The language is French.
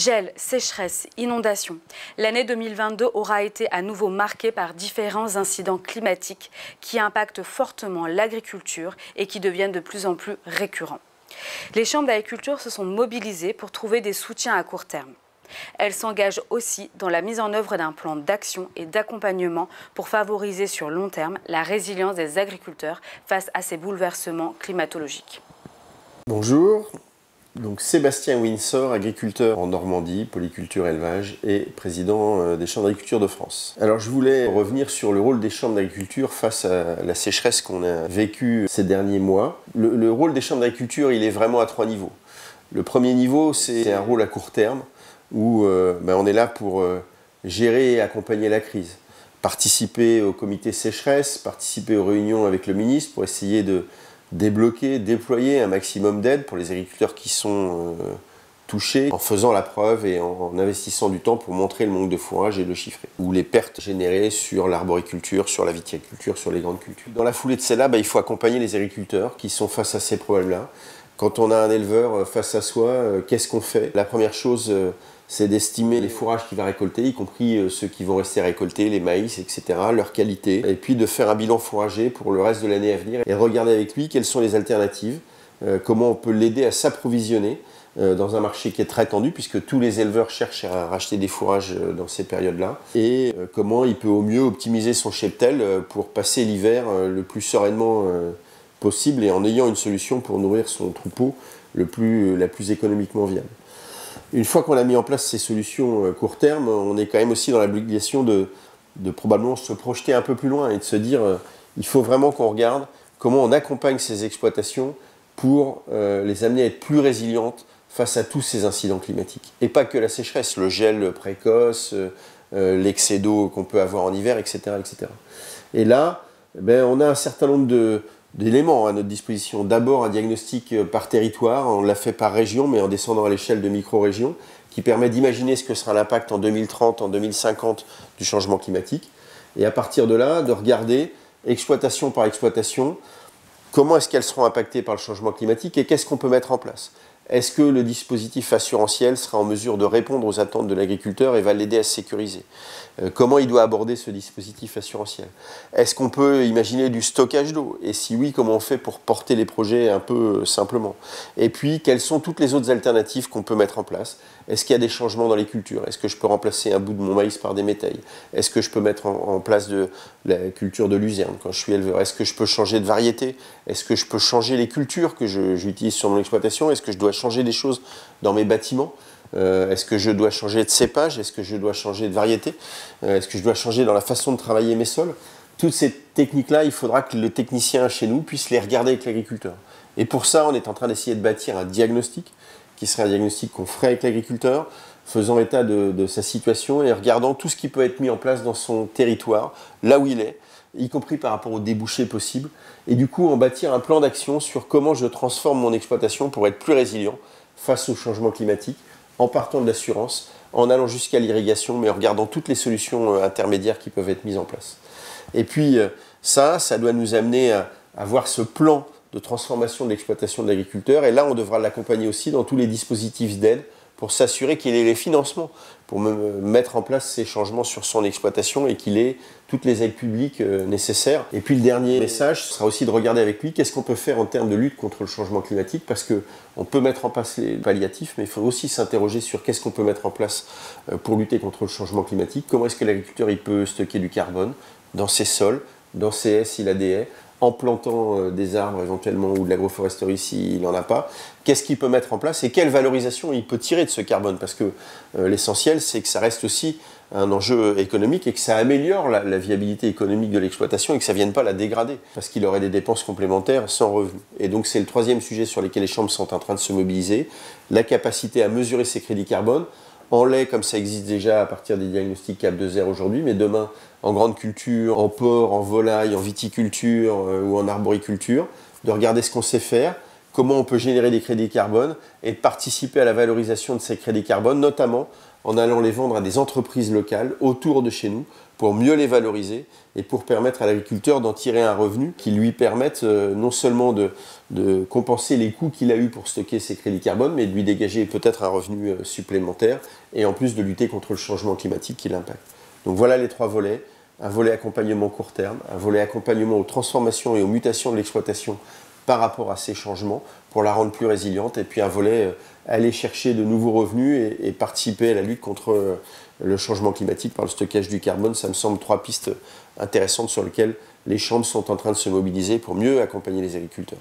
Gel, sécheresse, inondations. L'année 2022 aura été à nouveau marquée par différents incidents climatiques qui impactent fortement l'agriculture et qui deviennent de plus en plus récurrents. Les chambres d'agriculture se sont mobilisées pour trouver des soutiens à court terme. Elles s'engagent aussi dans la mise en œuvre d'un plan d'action et d'accompagnement pour favoriser sur long terme la résilience des agriculteurs face à ces bouleversements climatologiques. Bonjour, donc Sébastien Windsor, agriculteur en Normandie, polyculture élevage et président des chambres d'agriculture de France. Alors je voulais revenir sur le rôle des chambres d'agriculture face à la sécheresse qu'on a vécue ces derniers mois. Le rôle des chambres d'agriculture, il est vraiment à 3 niveaux. Le premier niveau, c'est un rôle à court terme, où on est là pour gérer et accompagner la crise. Participer au comité sécheresse, participer aux réunions avec le ministre pour essayer de débloquer, déployer un maximum d'aide pour les agriculteurs qui sont touchés, en faisant la preuve et en investissant du temps pour montrer le manque de fourrage et le chiffrer. Ou les pertes générées sur l'arboriculture, sur la viticulture, sur les grandes cultures. Dans la foulée de celle-là, il faut accompagner les agriculteurs qui sont face à ces problèmes-là. Quand on a un éleveur face à soi, qu'est-ce qu'on fait? La première chose, c'est d'estimer les fourrages qu'il va récolter, y compris ceux qui vont rester récoltés, les maïs, etc., leur qualité, et puis de faire un bilan fourrager pour le reste de l'année à venir et regarder avec lui quelles sont les alternatives, comment on peut l'aider à s'approvisionner dans un marché qui est très tendu, puisque tous les éleveurs cherchent à racheter des fourrages dans ces périodes-là, et comment il peut au mieux optimiser son cheptel pour passer l'hiver le plus sereinement possible et en ayant une solution pour nourrir son troupeau la plus économiquement viable. Une fois qu'on a mis en place ces solutions court terme, on est quand même aussi dans l'obligation de probablement se projeter un peu plus loin et de se dire il faut vraiment qu'on regarde comment on accompagne ces exploitations pour les amener à être plus résilientes face à tous ces incidents climatiques. Et pas que la sécheresse, le gel précoce, l'excès d'eau qu'on peut avoir en hiver, etc. etc. Et là, on a un certain nombre d'éléments à notre disposition. D'abord, un diagnostic par territoire, on l'a fait par région, mais en descendant à l'échelle de micro-régions, qui permet d'imaginer ce que sera l'impact en 2030, en 2050 du changement climatique. Et à partir de là, de regarder, exploitation par exploitation, comment est-ce qu'elles seront impactées par le changement climatique et qu'est-ce qu'on peut mettre en place. Est-ce que le dispositif assurantiel sera en mesure de répondre aux attentes de l'agriculteur et va l'aider à se sécuriser? Comment il doit aborder ce dispositif assurantiel? Est-ce qu'on peut imaginer du stockage d'eau? Et si oui, comment on fait pour porter les projets un peu simplement? Et puis, quelles sont toutes les autres alternatives qu'on peut mettre en place? Est-ce qu'il y a des changements dans les cultures? Est-ce que je peux remplacer un bout de mon maïs par des métailles? Est-ce que je peux mettre en place de la culture de luzerne quand je suis éleveur? Est-ce que je peux changer de variété? Est-ce que je peux changer les cultures que j'utilise sur mon exploitation? Est-ce que je dois changer des choses dans mes bâtiments? Est-ce que je dois changer de cépage? Est-ce que je dois changer de variété? Est-ce que je dois changer dans la façon de travailler mes sols? Toutes ces techniques-là, il faudra que le technicien chez nous puisse les regarder avec l'agriculteur. Et pour ça, on est en train d'essayer de bâtir un diagnostic, qui serait un diagnostic qu'on ferait avec l'agriculteur, faisant état de sa situation et regardant tout ce qui peut être mis en place dans son territoire, là où il est, y compris par rapport aux débouchés possibles, et du coup en bâtir un plan d'action sur comment je transforme mon exploitation pour être plus résilient face au changement climatique, en partant de l'assurance, en allant jusqu'à l'irrigation, mais en regardant toutes les solutions intermédiaires qui peuvent être mises en place. Et puis ça doit nous amener à voir ce plan de transformation de l'exploitation de l'agriculteur, et là on devra l'accompagner aussi dans tous les dispositifs d'aide pour s'assurer qu'il ait les financements pour mettre en place ces changements sur son exploitation et qu'il ait toutes les aides publiques nécessaires. Et puis le dernier message sera aussi de regarder avec lui qu'est-ce qu'on peut faire en termes de lutte contre le changement climatique, parce qu'on peut mettre en place les palliatifs, mais il faut aussi s'interroger sur qu'est-ce qu'on peut mettre en place pour lutter contre le changement climatique. Comment est-ce que l'agriculteur peut stocker du carbone dans ses sols, dans ses haies s'il a des haies, en plantant des arbres éventuellement ou de l'agroforesterie s'il n'en a pas, qu'est-ce qu'il peut mettre en place et quelle valorisation il peut tirer de ce carbone, parce que l'essentiel c'est que ça reste aussi un enjeu économique et que ça améliore la viabilité économique de l'exploitation et que ça ne vienne pas la dégrader, parce qu'il aurait des dépenses complémentaires sans revenu. Et donc c'est le troisième sujet sur lequel les chambres sont en train de se mobiliser, la capacité à mesurer ces crédits carbone, en lait comme ça existe déjà à partir des diagnostics CAP 2R aujourd'hui, mais demain en grande culture, en porc, en volaille, en viticulture ou en arboriculture, de regarder ce qu'on sait faire, comment on peut générer des crédits carbone et de participer à la valorisation de ces crédits carbone, notamment en allant les vendre à des entreprises locales autour de chez nous pour mieux les valoriser et pour permettre à l'agriculteur d'en tirer un revenu qui lui permette non seulement de compenser les coûts qu'il a eu pour stocker ses crédits carbone, mais de lui dégager peut-être un revenu supplémentaire et en plus de lutter contre le changement climatique qui l'impacte. Donc voilà les 3 volets. Un volet accompagnement court terme, un volet accompagnement aux transformations et aux mutations de l'exploitation par rapport à ces changements pour la rendre plus résiliente, et puis un volet aller chercher de nouveaux revenus et participer à la lutte contre le changement climatique par le stockage du carbone. Ça me semble 3 pistes intéressantes sur lesquelles les chambres sont en train de se mobiliser pour mieux accompagner les agriculteurs.